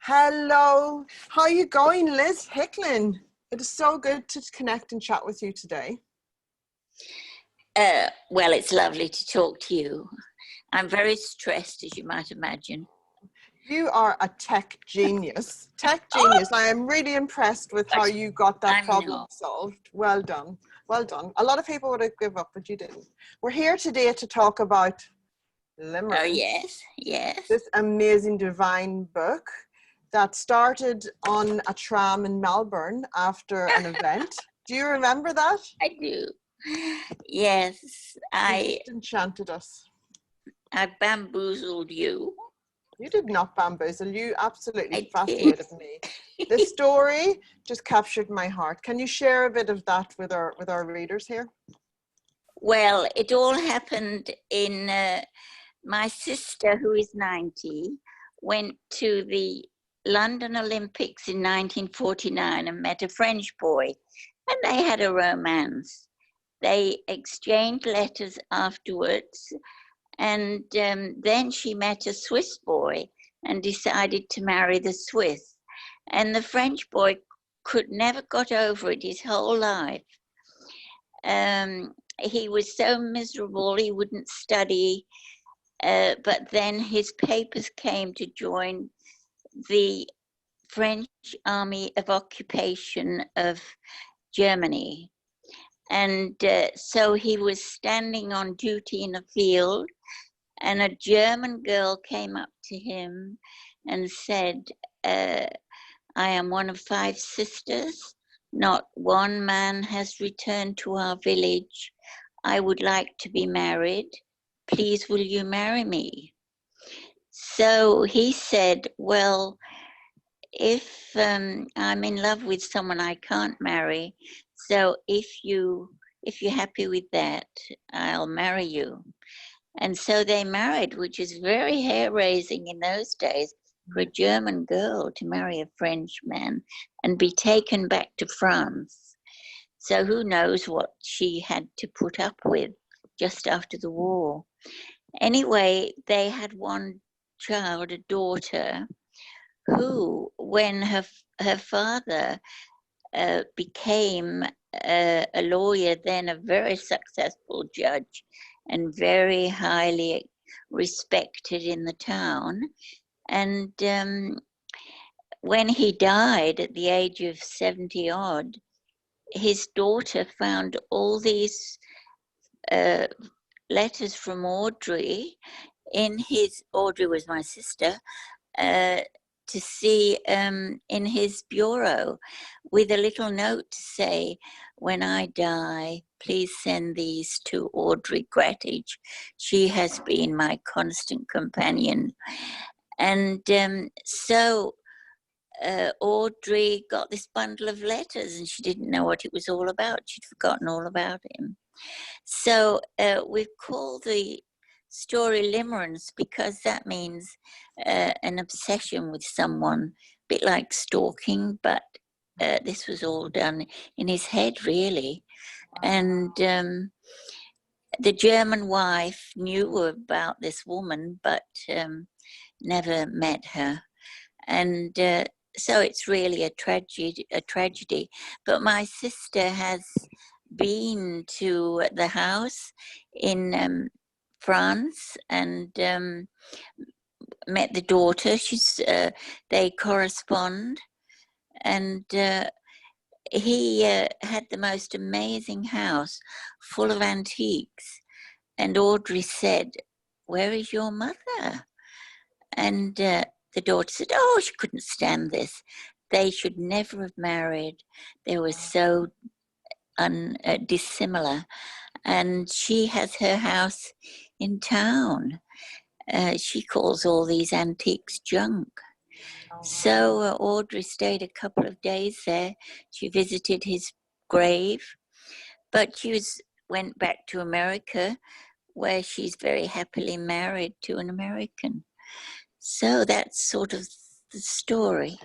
Hello, how are you going, Liz Hicklin? It is so good to connect and chat with you today. Well, it's lovely to talk to you. I'm very stressed, as you might imagine. You are a tech genius. Tech genius. I am really impressed with how you got that problem solved. Well done. Well done. A lot of people would have given up, but you didn't. We're here today to talk about Limerence. Oh, yes, yes. This amazing divine book that started on a tram in Melbourne after an event. Do you remember that? I do. Yes, You just enchanted us. I bamboozled you. You did not bamboozle. You absolutely fascinated me. The story just captured my heart. Can you share a bit of that with our readers here? Well, it all happened in my sister, who is 90, went to the London Olympics in 1949 and met a French boy, and they had a romance. They exchanged letters afterwards, and then she met a Swiss boy and decided to marry the Swiss. And the French boy never got over it his whole life. He was so miserable, he wouldn't study, but then his papers came to join the French Army of Occupation of Germany. And so he was standing on duty in a field, and a German girl came up to him and said, I am one of 5 sisters. Not one man has returned to our village. I would like to be married. Please, will you marry me? So he said, well, if I'm in love with someone I can't marry, so if you're happy with that, I'll marry you. And so they married, which is very hair-raising in those days for a German girl to marry a French man and be taken back to France. So who knows what she had to put up with just after the war. Anyway, they had one child, a daughter, who, when her father became a lawyer, then a very successful judge and very highly respected in the town. And when he died at the age of 70 odd, his daughter found all these letters from Audrey Audrey was my sister, to see in his bureau with a little note to say, when I die, please send these to Audrey Grattage. She has been my constant companion. And so Audrey got this bundle of letters and she didn't know what it was all about. She'd forgotten all about him. So we've called the story Limerence because that means an obsession with someone, a bit like stalking, but this was all done in his head, really. And the German wife knew about this woman, but never met her. And so it's really a tragedy. But my sister has been to the house in France and met the daughter. They correspond, and he had the most amazing house full of antiques. And Audrey said, "Where is your mother?" And the daughter said, "Oh, she couldn't stand this. They should never have married. They were so dissimilar." And she has her house in town. She calls all these antiques junk. So Audrey stayed a couple of days there. She visited his grave, but she went back to America, where she's very happily married to an American. So that's sort of the story.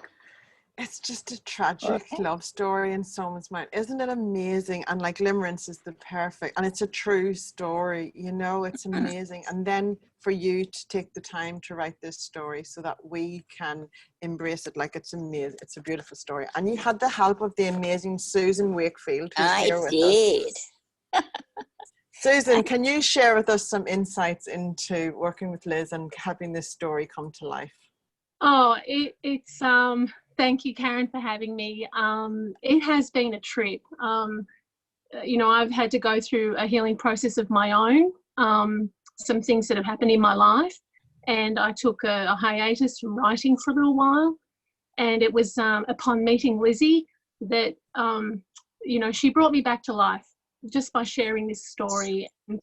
It's just a tragic love story in someone's mind. Isn't it amazing? And like Limerence is the perfect, and it's a true story, you know, it's amazing. And then for you to take the time to write this story so that we can embrace it, like it's amazing. It's a beautiful story. And you had the help of the amazing Susan Wakefield, who's here with us. Susan, can you share with us some insights into working with Liz and helping this story come to life? Oh, it's thank you, Karen, for having me. It has been a trip. You know, I've had to go through a healing process of my own, some things that have happened in my life, and I took a hiatus from writing for a little while. And it was upon meeting Lizzie that, you know, she brought me back to life just by sharing this story. And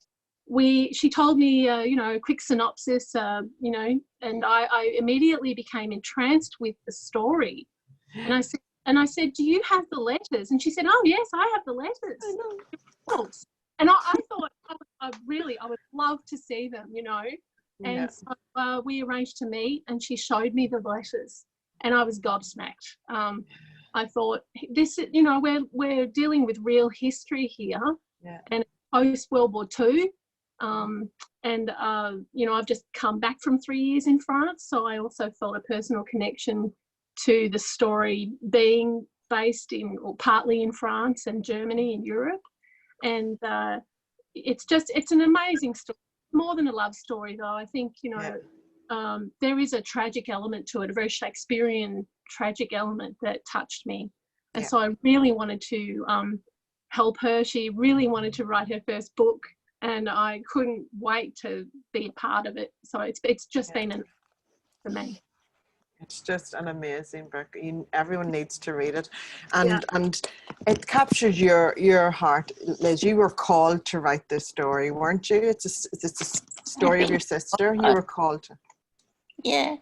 she told me, you know, a quick synopsis, you know, and I immediately became entranced with the story. And I said, do you have the letters? And she said, oh yes, I have the letters. I know. And I thought I would love to see them, you know. And so we arranged to meet, and she showed me the letters, and I was gobsmacked. I thought, this, you know, we're dealing with real history here, and post World War II. You know, I've just come back from 3 years in France, so I also felt a personal connection to the story being based in, or partly in France and Germany and Europe. And it's an amazing story. More than a love story, though. I think, you know, there is a tragic element to it, a very Shakespearean tragic element that touched me. And so I really wanted to help her. She really wanted to write her first book, and I couldn't wait to be a part of it. So it's just been an for me. It's just an amazing book. Everyone needs to read it, and it captures your heart, Liz. You were called to write this story, weren't you? It's a story of your sister. You were called to. Yeah.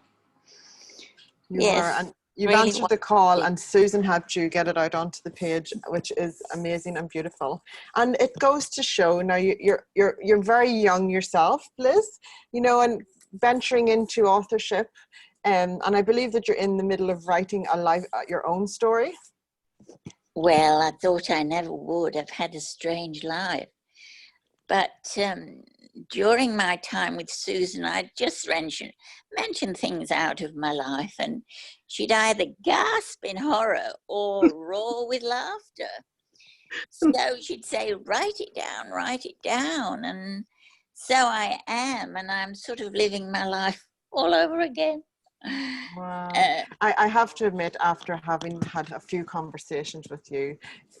You were, and you've really answered the call, and Susan helped you get it out onto the page, which is amazing and beautiful. And it goes to show now you're very young yourself, Liz. You know, and venturing into authorship. And I believe that you're in the middle of writing your own story. Well, I thought I never would. I've had a strange life. But during my time with Susan, I'd just mention things out of my life, and she'd either gasp in horror or roar with laughter. So she'd say, write it down. And so I am, and I'm sort of living my life all over again. Wow. I have to admit, after having had a few conversations with you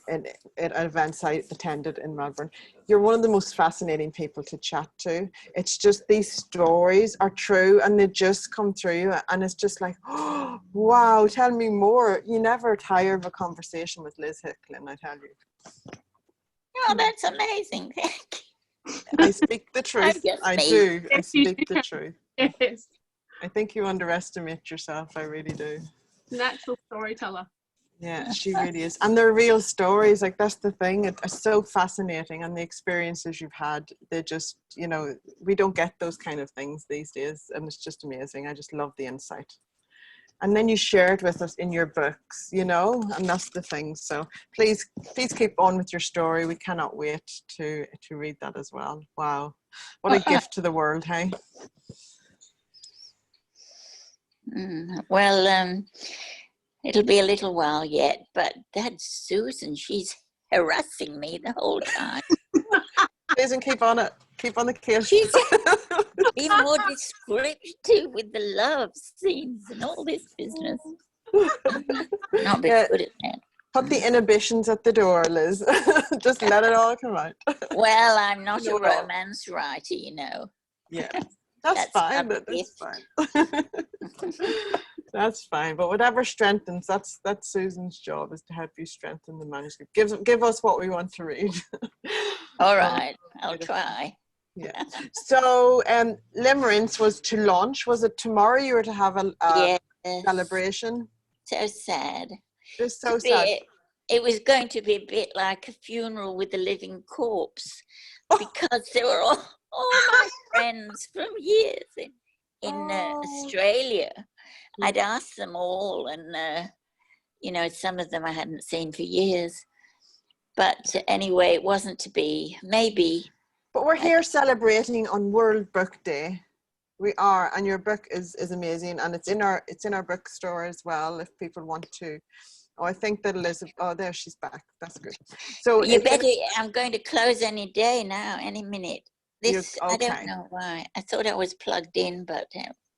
at events I attended in Melbourne, you're one of the most fascinating people to chat to. It's just, these stories are true and they just come through, and it's just like, oh, wow, tell me more. You never tire of a conversation with Liz Hicklin, I tell you. Oh, that's amazing. Thank you. I speak the truth. I do. I speak the truth. Yes. I think you underestimate yourself. I really do. Natural storyteller. Yeah, she really is. And they're real stories. Like, that's the thing. It's so fascinating. And the experiences you've had, they just, you know, we don't get those kind of things these days. And it's just amazing. I just love the insight. And then you share it with us in your books, you know, and that's the thing. So please keep on with your story. We cannot wait to read that as well. Wow. What a gift to the world, hey? Well, it'll be a little while yet, but that Susan, she's harassing me the whole time. Susan, keep on it. Keep on the case. She's be more descriptive with the love scenes and all this business. Not be good at that. Put the inhibitions at the door, Liz. Just let it all come out. Well, I'm not a romance writer, you know. Yeah. That's fine. That's fine. That's fine. But whatever strengthens, that's Susan's job, is to help you strengthen the manuscript. Give us what we want to read. All right, I'll try. Yeah. So, Limerence was to launch. Was it tomorrow? You were to have a celebration. So sad. Just so sad. It was going to be a bit like a funeral with a living corpse, because they were all my friends from years in Australia. I'd asked them all, and you know, some of them I hadn't seen for years. But anyway, it wasn't to be. Maybe. But we're here celebrating on World Book Day. We are, and your book is amazing, and it's in our bookstore as well if people want to. Oh, I think that Elizabeth. Oh, there she's back. That's good. So You better. I'm going to close any day now, any minute. This okay. I don't know why. I thought I was plugged in, but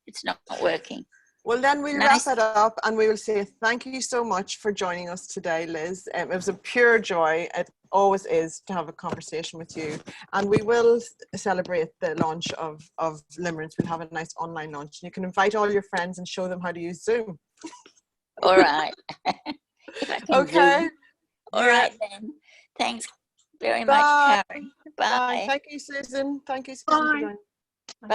it's not working. Well, then we'll wrap it up, and we will say thank you so much for joining us today, Liz. It was a pure joy. It always is to have a conversation with you. And we will celebrate the launch of Limerence. We'll have a nice online launch. You can invite all your friends and show them how to use Zoom. All right. If I can Okay. Zoom. All right then. Thanks very Bye. much, Karen. Bye. Bye. Thank you, Susan. Thank you, Susan, for joining. Bye.